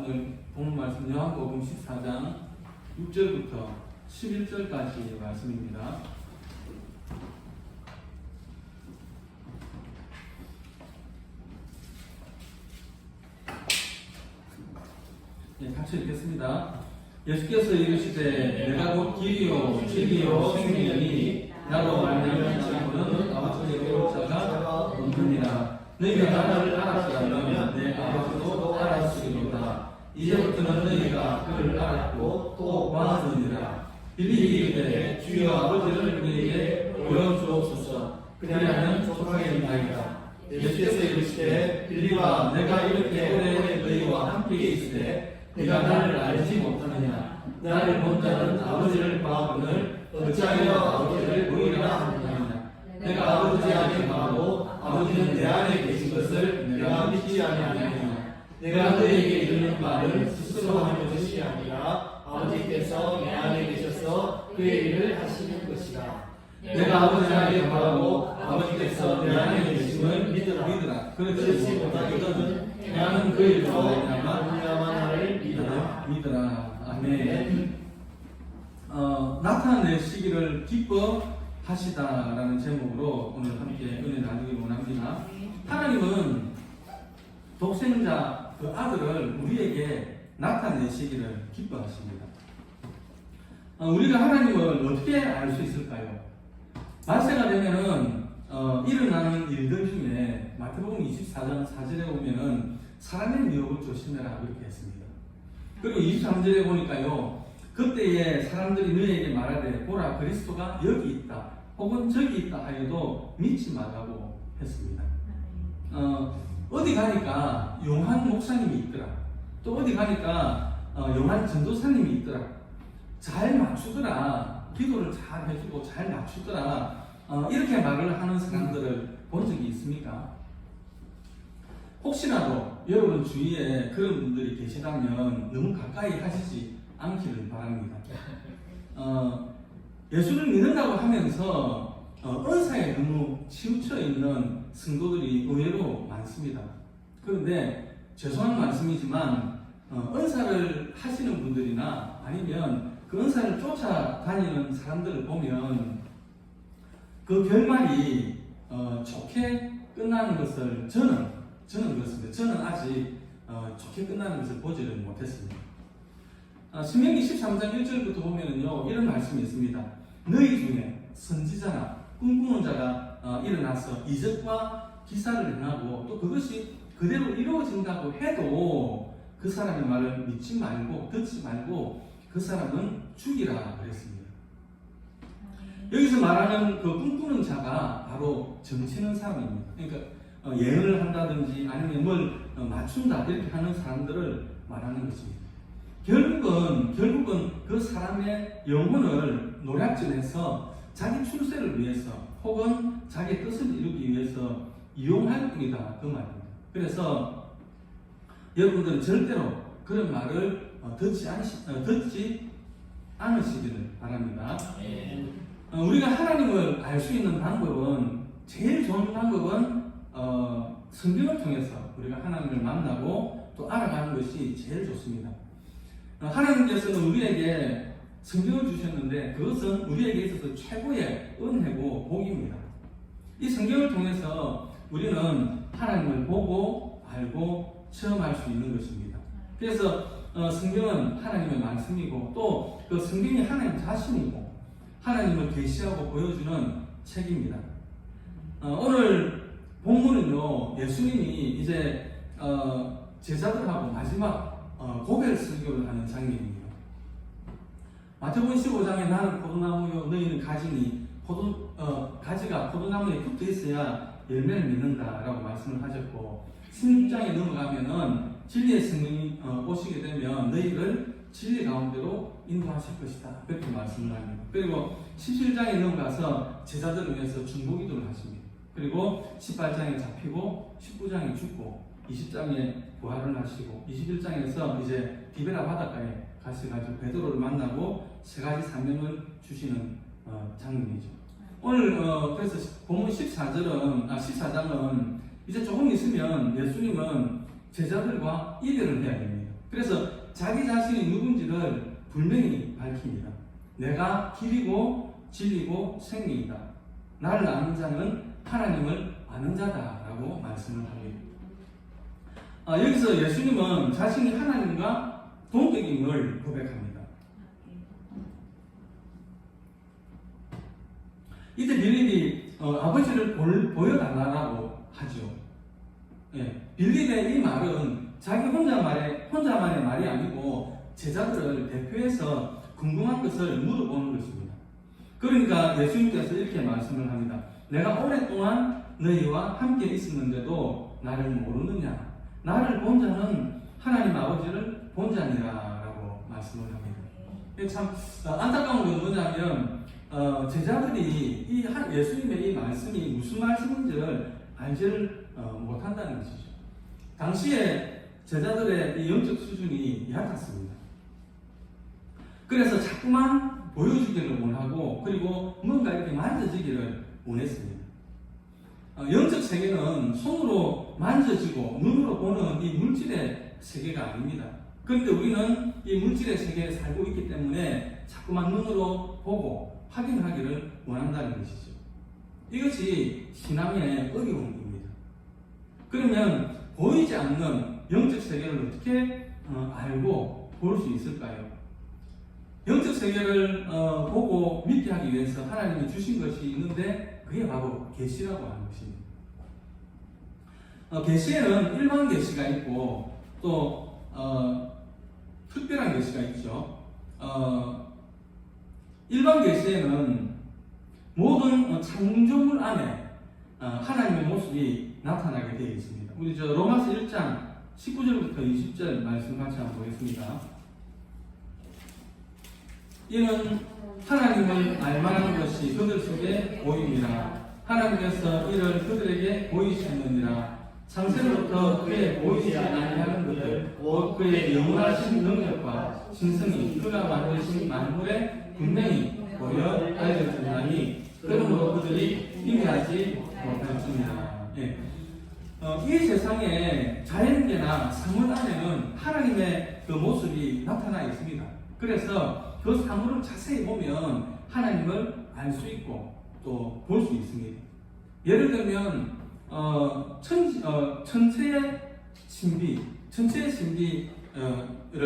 오늘 본문 말씀 요한복음 14장 6절부터 11절까지 말씀입니다. 같이 읽겠습니다. 예수께서 이르시되 내가 곧 길이요 진리요 생명이니 나로 말미암는 자는 아버지께로 자가 없느니라. 너희가 나를 알았지 않으면 내 아버지도 알았으리로다. 이제부터는 너희가 그를 알았고 또 보았느니라. 빌립이 이르되 주여 아버지를 우리에게 보여주옵소서. 그리하면 족하겠나이다. 예수께서 이르시되 빌립아 내가 이렇게 오래 너희와 함께 있으되 네가 나를 알지 못하느냐. 나를 본 자는 아버지를 봐오거늘 어찌하여 아버지를 보이라 하느냐. 내가 아버지 안에 거하고 아버지는 내 안에 계신 것을 내가 믿지 아니하느냐. 내가 너희에게 이르는 말을 스스로 하는 것이 아니라 아버지께서 내 안에 계셔서 그의 일을 하시는 것이다. 내가 아버지 안에 거하고 아버지께서 내 안에 계심을 믿으라. 그렇지 못하거든 나는 그 일로 말미암아 나를 믿으라. 아멘. 나타내시기를 기뻐하시다라는 제목으로 오늘 함께 은혜 나누기 원합니다. 하나님은 독생자 그 아들을 우리에게 나타내시기를 기뻐하십니다. 우리가 하나님을 어떻게 알 수 있을까요? 말세가 되면은 일어나는 일들 중에 마태복음 24장 4절에 보면은 사람의 미혹을 조심해라 이렇게 했습니다. 그리고 23절에 보니까요, 그때에 사람들이 너희에게 말하되 보라 그리스도가 여기 있다 혹은 저기 있다 하여도 믿지 말라고 했습니다. 어디 가니까 용한 목사님이 있더라, 또 어디 가니까 용한 전도사님이 있더라, 잘 맞추더라, 기도를 잘 해주고 잘 맞추더라, 이렇게 말을 하는 사람들을 본 적이 있습니까? 혹시라도 여러분 주위에 그런 분들이 계시다면 너무 가까이 하시지 않기를 바랍니다. 예수를 믿는다고 하면서 은사에 너무 치우쳐 있는 성도들이 의외로 많습니다. 그런데 죄송한 말씀이지만 은사를 하시는 분들이나 아니면 그 은사를 쫓아다니는 사람들을 보면 그 결말이 좋게 끝나는 것을 저는 그렇습니다. 저는 아직 좋게 끝나는 것을 보지를 못했습니다. 신명기 13장 1절부터 보면은요, 이런 말씀이 있습니다. 너희 중에 선지자나 꿈꾸는 자가 일어나서 이적과 기사를 행하고 또 그것이 그대로 이루어진다고 해도 그 사람의 말을 믿지 말고 듣지 말고 그 사람은 죽이라 그랬습니다. 여기서 말하는 그 꿈꾸는 자가 바로 점치는 사람입니다. 그러니까 예언을 한다든지 아니면 뭘 맞춘다 이렇게 하는 사람들을 말하는 것입니다. 결국은 그 사람의 영혼을 노략질해서 자기 출세를 위해서 혹은 자기 뜻을 이루기 위해서 이용할 뿐이다 그 말입니다. 그래서 여러분들은 절대로 그런 말을 듣지 않으시기를 바랍니다. 우리가 하나님을 알 수 있는 방법은, 제일 좋은 방법은 성경을 통해서 우리가 하나님을 만나고 또 알아가는 것이 제일 좋습니다. 하나님께서는 우리에게 성경을 주셨는데 그것은 우리에게 있어서 최고의 은혜고 복입니다. 이 성경을 통해서 우리는 하나님을 보고 알고 체험할 수 있는 것입니다. 그래서 성경은 하나님의 말씀이고 또 그 성경이 하나님 자신이고 하나님을 계시하고 보여주는 책입니다. 오늘 본문은요, 예수님이 이제 제자들하고 마지막 고별 설교를 하는 장면입니다. 마태복음 15장에 나는 포도나무요 너희는 가지니 가지가 포도나무에 붙어 있어야 열매를 맺는다라고 말씀을 하셨고, 16장에 넘어가면은 진리의 성령이 오시게 되면 너희를 진리 가운데로 인도하실 것이다 그렇게 말씀을 합니다. 그리고 17장에 넘어가서 제자들을 위해서 중보기도를 하십니다. 그리고 18장에 잡히고 19장에 죽고 20장에 부활을 하시고 21장에서 이제 디베라 바닷가에 가셔가지고 베드로를 만나고 세 가지 사명을 주시는 장면이죠. 오늘 그래서 본문 14장은 이제 조금 있으면 예수님은 제자들과 이별을 해야 됩니다. 그래서 자기 자신이 누군지를 분명히 밝힙니다. 내가 길이고 진리고 생명이다. 나를 아는 자는 하나님을 아는 자다라고 말씀을 합니다. 여기서 예수님은 자신이 하나님과 동격임을 고백합니다. 이때 빌립이 아버지를 보여달라고 하죠. 예, 빌립의 이 말은 자기 혼자만의 말이 아니고 제자들을 대표해서 궁금한 것을 물어보는 것입니다. 그러니까 예수님께서 이렇게 말씀을 합니다. 내가 오랫동안 너희와 함께 있었는데도 나를 모르느냐? 나를 본 자는 하나님 아버지를 본 자니라 라고 말씀을 합니다. 참 안타까운 건 뭐냐면 제자들이 예수님의 이 말씀이 무슨 말씀인지를 알지를 못한다는 것이죠. 당시에 제자들의 이 영적 수준이 얕았습니다. 그래서 자꾸만 보여주기를 원하고 그리고 뭔가 이렇게 만져지기를 원했습니다. 영적 세계는 손으로 만져지고 눈으로 보는 이 물질의 세계가 아닙니다. 그런데 우리는 이 물질의 세계에 살고 있기 때문에 자꾸만 눈으로 보고 확인하기를 원한다는 것이죠. 이것이 신앙의 어려움입니다. 그러면 보이지 않는 영적 세계를 어떻게 알고 볼 수 있을까요? 영적 세계를 보고 믿게 하기 위해서 하나님이 주신 것이 있는데 그게 바로 계시라고 하는 것입니다. 계시에는 일반 계시가 있고 또 특별한 계시가 있죠. 일반 계시에는 모든 창조물 안에 하나님의 모습이 나타나게 되어 있습니다. 우리 로마서 1장 19절부터 20절 말씀 같이 한번 보겠습니다. 이는 하나님을 알만한 것이 그들 속에 보입니다. 하나님께서 이를 그들에게 보이셨느니라. 창세로부터 그의 보이지 아니하는 것들 곧 그의 영원하신 능력과 신성이 그가 만드신 만물에 분명히 보여 알려졌나니 그러므로 그들이 인내하지 못할지니라. 이 세상에 자연계나 사물 안에는 하나님의 그 모습이 나타나 있습니다. 그래서 그 사물을 자세히 보면 하나님을 알 수 있고 또 볼 수 있습니다. 예를 들면 천체의 신비를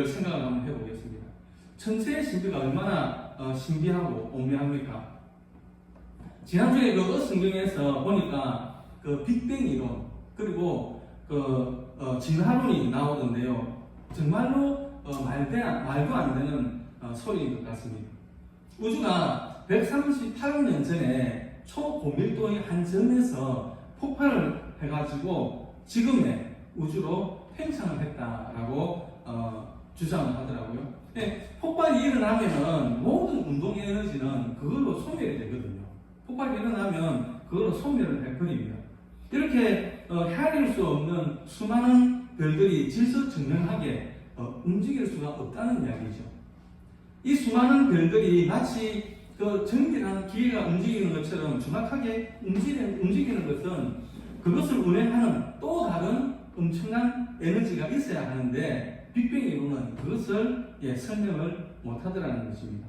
생각을 한번 해보겠습니다. 천체의 신비가 얼마나 신비하고 오묘합니까? 지난주에 그 성경에서 보니까 그 빅뱅 이론 그리고 그 진화론이 나오던데요. 정말로 말도 안 되는 소리인 것 같습니다. 우주가 138억 년 전에 초고밀도의 한 점에서 폭발을 해가지고 지금의 우주로 팽창을 했다라고 주장을 하더라고요. 폭발이 일어나면은 모든 운동 에너지는 그걸로 소멸이 되거든요. 폭발이 일어나면 그걸로 소멸을 해버립니다. 이렇게 헤아릴 수 없는 수많은 별들이 질서정연하게 움직일 수가 없다는 이야기죠. 이 수많은 별들이 마치 그 정밀한 기계가 움직이는 것처럼 정확하게 움직이는 것은 그것을 운행하는 또 다른 엄청난 에너지가 있어야 하는데 빅뱅 이론은 그것을 설명을 못하더라는 것입니다.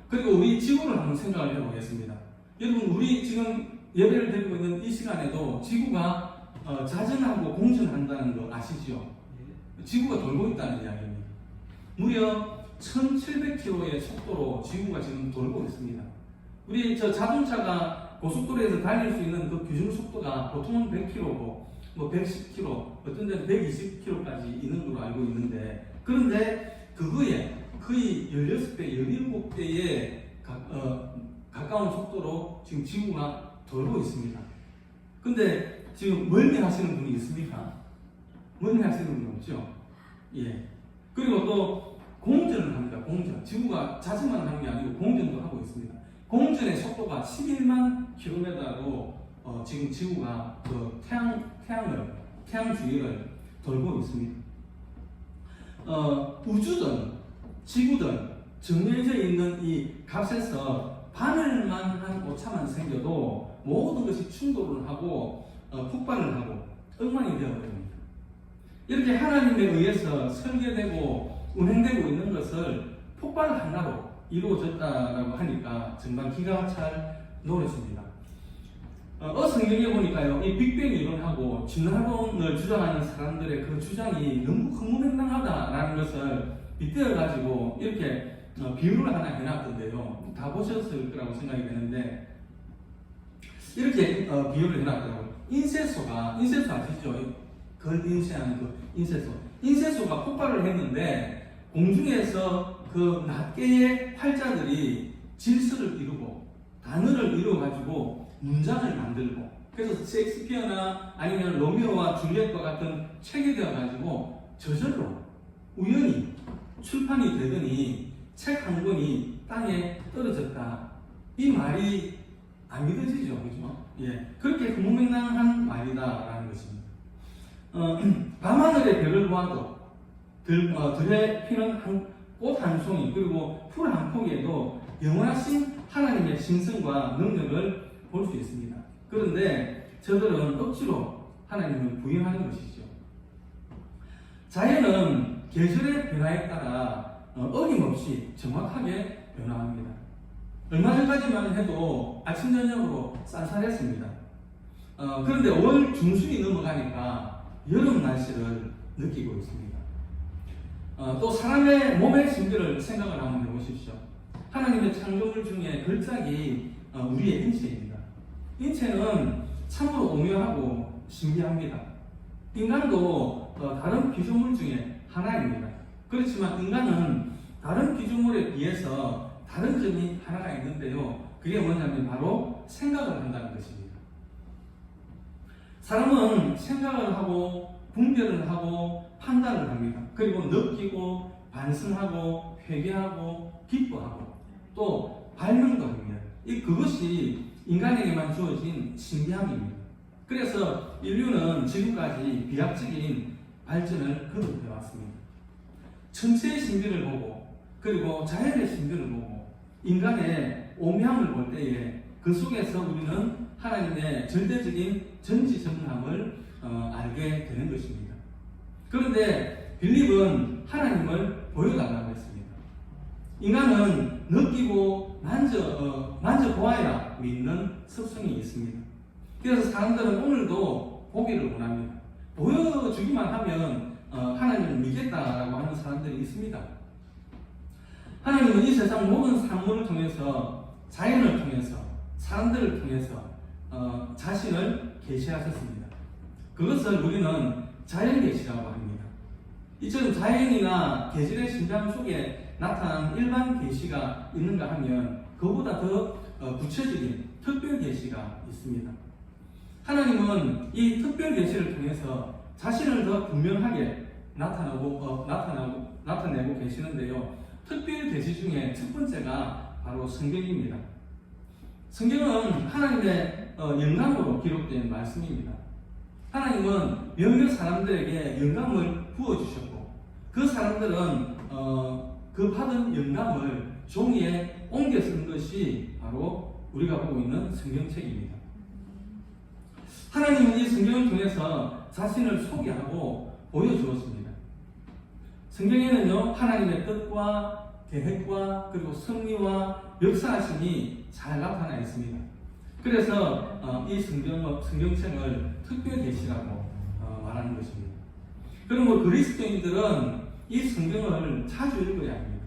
그리고 우리 지구를 한번 생각을 해보겠습니다. 여러분 우리 지금 예배를 드리고 있는 이 시간에도 지구가 자전하고 공전한다는 거 아시죠? 지구가 돌고 있다는 이야기입니다. 무려 1700km의 속도로 지구가 지금 돌고 있습니다. 우리 자동차가 고속도로에서 달릴 수 있는 그 규정 속도가 보통은 100km고 뭐 110km, 어떤 데는 120km까지 있는 걸로 알고 있는데 그런데 그거에 거의 16배, 17배의 가까운 속도로 지금 지구가 돌고 있습니다. 근데 지금 멀미하시는 분이 있습니까? 멀미하시는 분이 없죠? 예. 그리고 또 공전을 합니다. 공전. 지구가 자전만 하는 게 아니고 공전도 하고 있습니다. 공전의 속도가 11만 km로 지금 지구가 그 태양 주위를 돌고 있습니다. 우주든 지구든 정해져 있는 이 값에서 바늘만 오차만 생겨도 모든 것이 충돌을 하고 폭발을 하고 엉망이 되어버립니다. 이렇게 하나님에 의해서 설계되고 운행되고 있는 것을 폭발 하나로 이루어졌다라고 하니까 정말 기가 찰 놀랐습니다. 성경에 보니까요, 이 빅뱅 이론하고 진화론을 주장하는 사람들의 그 주장이 너무 허무맹랑하다라는 것을 빗대어가지고 이렇게 비유를 하나 해놨던데요. 다 보셨을 거라고 생각이 되는데, 이렇게 비유를 해놨더라고요. 인쇄소 아시죠? 인쇄하는 그 인쇄소가 폭발을 했는데, 공중에서 그 낱개의 활자들이 질서를 이루고 단어를 이루어가지고 문장을 만들고, 그래서 셰익스피어나 아니면 로미오와 줄리엣과 같은 책이 되어가지고 저절로 우연히 출판이 되더니 책 한 권이 땅에 떨어졌다. 이 말이 안 믿어지죠, 그죠? 예, 그렇게 허무맹랑한 말이다라는 것입니다. 밤하늘의 별을 보아도 들에 피는 꽃 한 송이, 그리고 풀 한 포기에도 영원하신 하나님의 신성과 능력을 볼 수 있습니다. 그런데 저들은 억지로 하나님을 부인하는 것이죠. 자연은 계절의 변화에 따라 어김없이 정확하게 변화합니다. 얼마 전까지만 해도 아침 저녁으로 쌀쌀했습니다. 그런데 5월 중순이 넘어가니까 여름 날씨를 느끼고 있습니다. 또 사람의 몸의 신비를 생각을 한번 해보십시오. 하나님의 창조물 중에 걸작이 우리의 인체입니다. 인체는 참으로 오묘하고 신비합니다. 인간도 다른 피조물 중에 하나입니다. 그렇지만 인간은 다른 피조물에 비해서 다른 점이 하나가 있는데요. 그게 뭐냐면 바로 생각을 한다는 것입니다. 사람은 생각을 하고 분별을 하고 판단을 합니다. 그리고 느끼고 반성하고 회개하고 기뻐하고 또 발명도 합니다. 그것이 인간에게만 주어진 신비함입니다. 그래서 인류는 지금까지 비약적인 발전을 거듭해 왔습니다. 천체의 신비를 보고 그리고 자연의 신비를 보고 인간의 오묘함을 볼 때에 그 속에서 우리는 하나님의 절대적인 전지전능함을 알게 되는 것입니다. 그런데 빌립은 하나님을 보여달라고 했습니다. 인간은 느끼고 만져보아야 믿는 습성이 있습니다. 그래서 사람들은 오늘도 보기를 원합니다. 보여주기만 하면 하나님을 믿겠다라고 하는 사람들이 있습니다. 하나님은 이 세상 모든 사물을 통해서, 자연을 통해서, 사람들을 통해서 자신을 계시하셨습니다. 그것을 우리는 자연계시라고 합니다. 이처럼 자연이나 계절의 신비함 속에 나타난 일반 계시가 있는가 하면 그보다 더 구체적인 특별 계시가 있습니다. 하나님은 이 특별 계시를 통해서 자신을 더 분명하게 나타내고 계시는데요. 특별 계시 중에 첫 번째가 바로 성경입니다. 성경은 하나님의 영감으로 기록된 말씀입니다. 하나님은 몇몇 사람들에게 영감을 부어주셨고 그 사람들은 그 받은 영감을 종이에 옮겨 쓴 것이 바로 우리가 보고 있는 성경책입니다. 하나님은 이 성경을 통해서 자신을 소개하고 보여주었습니다. 성경에는요, 하나님의 뜻과 계획과 그리고 섭리와 역사하심이 잘 나타나 있습니다. 그래서 이 성경책을 특별 계시라고 말하는 것입니다. 그리고 그리스도인들은 이 성경을 자주 읽어야 합니다.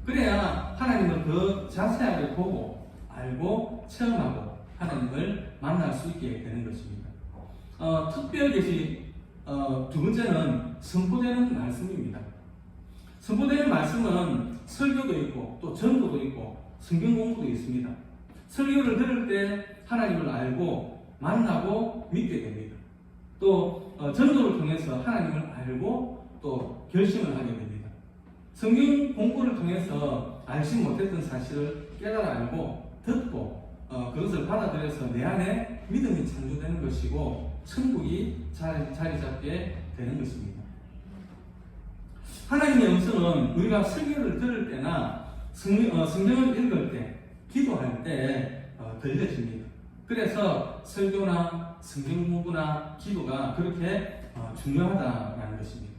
그래야 하나님을 더 자세하게 보고 알고 체험하고 하나님을 만날 수 있게 되는 것입니다. 특별 계시 두 번째는 선포되는 말씀입니다. 선포되는 말씀은 설교도 있고 또 전도도 있고 성경 공부도 있습니다. 설교를 들을 때 하나님을 알고 만나고 믿게 됩니다. 또 전도를 통해서 하나님을 알고 또 결심을 하게 됩니다. 성경 공부를 통해서 알지 못했던 사실을 깨달아 알고 듣고 그것을 받아들여서 내 안에 믿음이 창조되는 것이고 천국이 자리 잡게 되는 것입니다. 하나님의 음성은 우리가 설교를 들을 때나 성경을 읽을 때, 기도할 때 들려집니다. 그래서 설교나 성경 공부나 기도가 그렇게 중요하다는 라는 것입니다.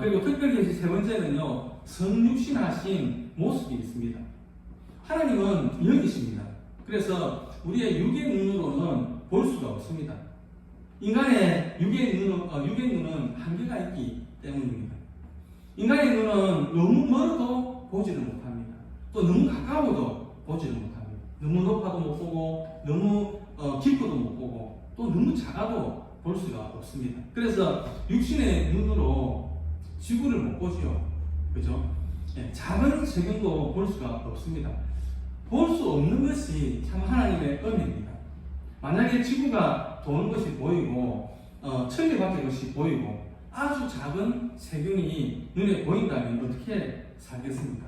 그리고 특별히 세 번째는요, 성육신하신 모습이 있습니다. 하나님은 영이십니다. 그래서 우리의 육의 눈으로는 볼 수가 없습니다. 인간의 육의 눈은 한계가 있기 때문입니다. 인간의 눈은 너무 멀어도 보지를 못합니다. 또 너무 가까워도 보지를 못합니다. 너무 높아도 못 보고, 너무 깊어도 못 보고, 또 너무 작아도 볼 수가 없습니다. 그래서 육신의 눈으로 지구를 못 보죠. 그죠? 작은 세균도 볼 수가 없습니다. 볼 수 없는 것이 참 하나님의 은혜입니다. 만약에 지구가 도는 것이 보이고, 천리 밖의 것이 보이고, 아주 작은 세균이 눈에 보인다면 어떻게 살겠습니까?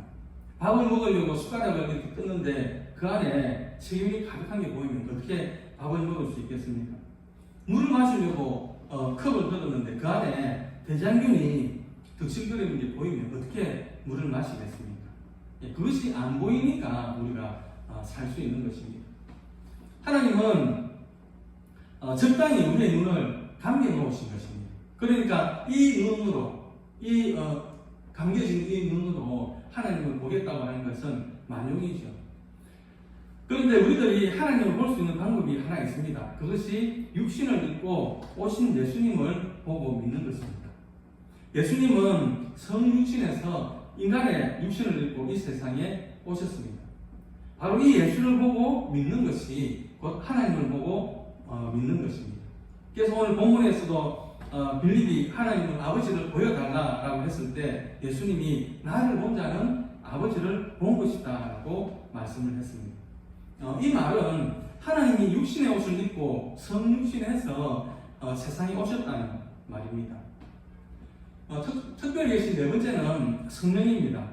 밥을 먹으려고 숟가락을 이렇게 뜯는데 그 안에 세균이 가득한 게 보이면 어떻게 밥을 먹을 수 있겠습니까? 물을 마시려고 컵을 뜯었는데 그 안에 대장균이 득실거리는 게 보이면 어떻게 물을 마시겠습니까? 그것이 안 보이니까 우리가 살 수 있는 것입니다. 하나님은 적당히 우리의 눈을 감겨놓으신 것입니다. 그러니까 이 눈으로, 감겨진 이 눈으로 하나님을 보겠다고 하는 것은 만용이죠. 그런데 우리들이 하나님을 볼 수 있는 방법이 하나 있습니다. 그것이 육신을 입고 오신 예수님을 보고 믿는 것입니다. 예수님은 성육신에서 인간의 육신을 입고 이 세상에 오셨습니다. 바로 이 예수를 보고 믿는 것이 곧 하나님을 보고 믿는 것입니다. 그래서 오늘 본문에서도 빌립이 하나님은 아버지를 보여달라라고 했을 때 예수님이 나를 본 자는 아버지를 본 것이다라고 말씀을 했습니다. 이 말은 하나님이 육신의 옷을 입고 성육신에서 세상에 오셨다는 말입니다. 특별히 계신 네 번째는 성령입니다.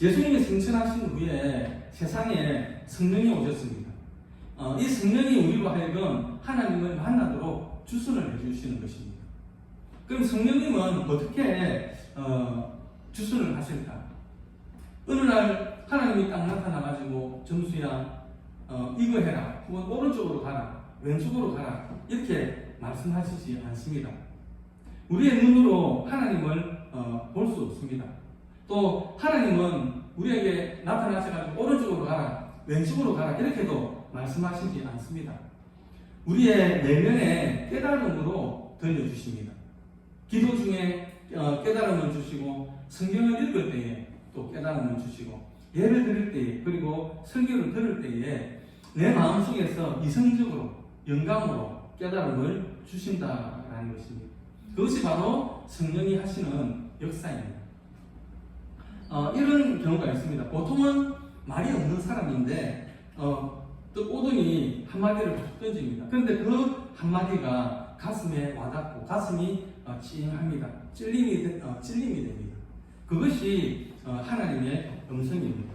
예수님이 승천하신 후에 세상에 성령이 오셨습니다. 이 성령이 우리로 하여금 하나님을 만나도록 주선을 해주시는 것입니다. 그럼 성령님은 어떻게 주선을 하실까? 어느 날 하나님이 딱 나타나가지고 정수야 이거 해라, 혹은 오른쪽으로 가라, 왼쪽으로 가라 이렇게 말씀하시지 않습니다. 우리의 눈으로 하나님을 볼 수 없습니다. 또 하나님은 우리에게 나타나셔가지고 오른쪽으로 가라, 왼쪽으로 가라 이렇게도 말씀하시지 않습니다. 우리의 내면의 깨달음으로 들려주십니다. 기도 중에 깨달음을 주시고, 성경을 읽을 때에 또 깨달음을 주시고, 예를 드릴 때에, 그리고 설교를 들을 때에 내 마음속에서 이성적으로 영감으로 깨달음을 주신다라는 것입니다. 그것이 바로 성령이 하시는 역사입니다. 이런 경우가 있습니다. 보통은 말이 없는 사람인데 또 오더니 한마디를 툭 던집니다. 그런데 그 한마디가 가슴에 와닿고 가슴이 찡합니다. 찔림이 됩니다. 그것이 하나님의 음성입니다.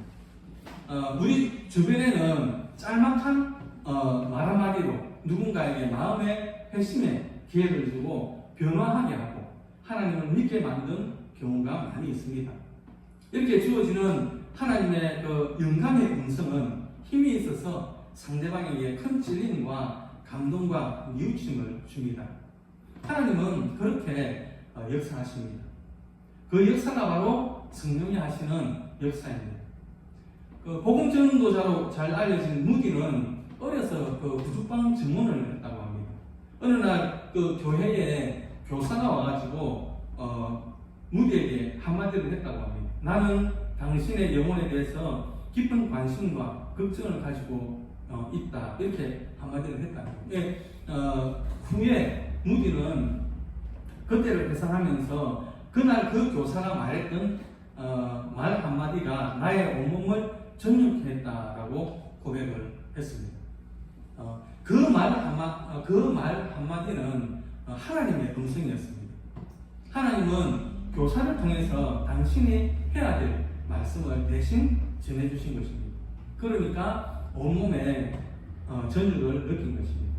우리 주변에는 짤막한 말 한마디로 누군가에게 마음의 회심의 기회를 주고 변화하게 하고 하나님을 믿게 만든 경우가 많이 있습니다. 이렇게 주어지는 하나님의 그 영감의 음성은 힘이 있어서 상대방에게 큰 찔림과 감동과 뉘우침을 줍니다. 하나님은 그렇게 역사하십니다. 그 역사가 바로 성령이 하시는 역사입니다. 그 복음 전도자로 잘 알려진 무디는 어려서 그 구죽방 증문을 했다고 합니다. 어느 날 그 교회에 교사가 와가지고 무디에게 한마디를 했다고 합니다. 나는 당신의 영혼에 대해서 깊은 관심과 걱정을 가지고 있다. 이렇게 한마디를 했다. 후에 무디는 그때를 회상하면서 그날 그 교사가 말했던 말 한마디가 나의 온몸을 정욕해 했다라고 고백을 했습니다. 그 말 한마디는 하나님의 음성이었습니다. 하나님은 교사를 통해서 당신이 해야 될 말씀을 대신 전해주신 것입니다. 그러니까 온몸에 전율을 느낀 것입니다.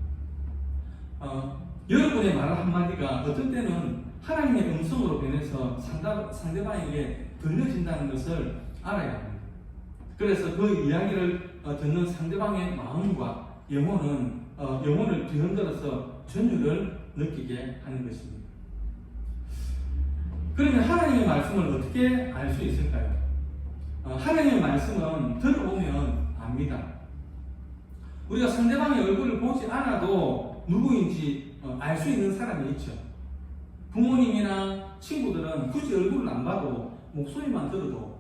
여러분의 말 한마디가 어떤 때는 하나님의 음성으로 변해서 상대방에게 들려진다는 것을 알아야 합니다. 그래서 그 이야기를 듣는 상대방의 마음과 영혼을 뒤흔들어서 전율을 느끼게 하는 것입니다. 그러면 하나님의 말씀을 어떻게 알 수 있을까요? 하나님의 말씀은 들어보면 압니다. 우리가 상대방의 얼굴을 보지 않아도 누구인지 알 수 있는 사람이 있죠. 부모님이나 친구들은 굳이 얼굴을 안 봐도 목소리만 들어도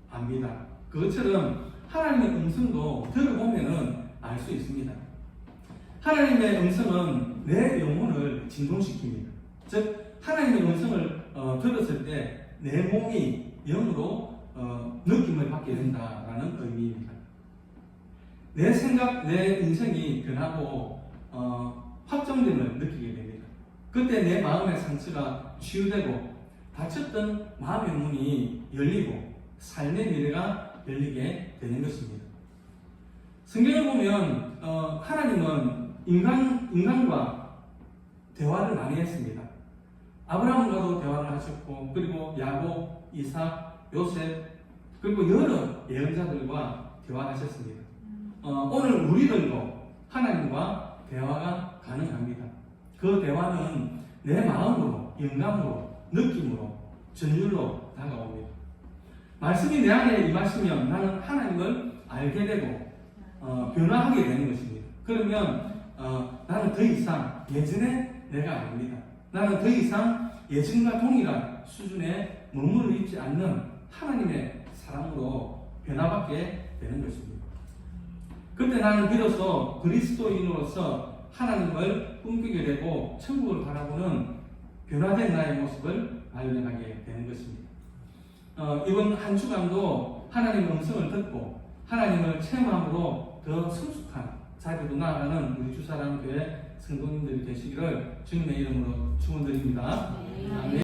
압니다. 그것처럼 하나님의 음성도 들어보면 알 수 있습니다. 하나님의 음성은 내 영혼을 진동시킵니다. 즉 하나님의 음성을 들었을 때 내 몸이 영으로 느낌을 받게 된다라는 의미입니다. 내 생각, 내 인생이 변하고 확정됨을 느끼게 됩니다. 그때 내 마음의 상처가 치유되고 닫혔던 마음의 문이 열리고 삶의 미래가 열리게 되는 것입니다. 성경을 보면 하나님은 인간과 대화를 많이 했습니다. 아브라함과도 대화를 하셨고, 그리고 야곱, 이삭, 요셉, 그리고 여러 예언자들과 대화하셨습니다. 오늘 우리들도 하나님과 대화가 가능합니다. 그 대화는 내 마음으로, 영감으로, 느낌으로, 전율로 다가옵니다. 말씀이 내 안에 임하시면 나는 하나님을 알게 되고 변화하게 되는 것입니다. 그러면 나는 더 이상 예전에 내가 아닙니다. 나는 더 이상 예전과 동일한 수준에 머물러 있지 않는 하나님의 사람으로 변화받게 되는 것입니다. 그때 나는 비로소 그리스도인으로서 하나님을 꿈꾸게 되고 천국을 바라보는 변화된 나의 모습을 발견하게 되는 것입니다. 이번 한 주간도 하나님의 음성을 듣고 하나님을 체험함으로 더 성숙한 자리로 나아가는 우리 주사랑교회 성도님들이 되시기를 주님의 이름으로 축원드립니다. 아멘.